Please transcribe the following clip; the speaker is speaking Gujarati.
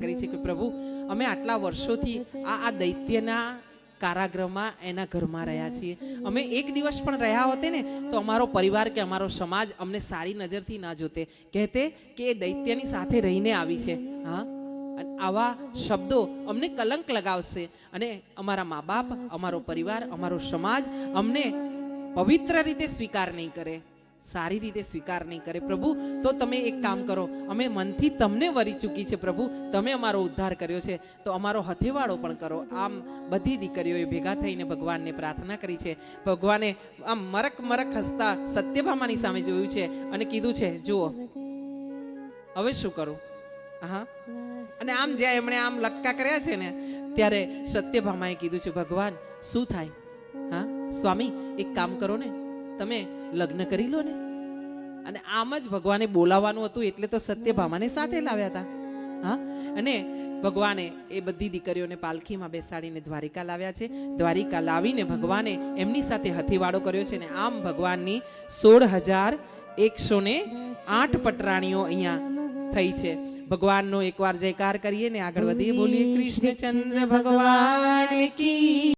કરી છે કે પ્રભુ અમે આટલા વર્ષોથી આ દૈત્યના કારાગૃહમાં એના ઘરમાં રહ્યા છીએ. અમે એક દિવસ પણ રહ્યા હોતે ને તો અમારો પરિવાર કે અમારો સમાજ અમને સારી નજરથી ના જોતે, કહેતે કે એ દૈત્યની સાથે રહીને આવી છે. હા, આવા શબ્દો અમને કલંક લગાવશે અને અમારા મા બાપ, અમારો પરિવાર, અમારો સમાજ અમને પવિત્ર રીતે સ્વીકાર નહીં કરે, સારી રીતે સ્વીકાર નહીં કરે. પ્રભુ, તો તમે એક કામ કરો, અમે મનથી તમને વરી ચૂકી છે પ્રભુ, તમે અમારો ઉદ્ધાર કર્યો છે તો અમારો હથેવાળો પણ કરો. આમ બધી દીકરીઓએ ભેગા થઈને ભગવાનને પ્રાર્થના કરી છે. ભગવાને આમ મરક મરક હસતા સત્યભામાની સામે જોયું છે અને કીધું છે, જુઓ હવે શું કરું. હા, અને આમ જ્યાં એમણે આમ લટકા કર્યા છે ને ત્યારે સત્યભામાએ કીધું છે, ભગવાન શું થાય? હા સ્વામી, એક કામ કરો ને, તમે લગ્ન કરી લો ને. અને આમ જ ભગવાને બોલાવવાનું હતું એટલે તો સત્યભામાને સાથે લાવ્યા હતા. હા, અને ભગવાને એ બધી દીકરીઓને પાલખીમાં બેસાડીને દ્વારિકા લાવ્યા છે. દ્વારિકા લાવીને ભગવાને એમની સાથે હથેવાડો કર્યો છે. ને આમ ભગવાનની 16,108 પટરાણીઓ અહીંયા થઈ છે. ભગવાનનો એકવાર જયકાર કરીએ ને આગળ વધીએ. બોલીએ કૃષ્ણચંદ્ર ભગવાન કી.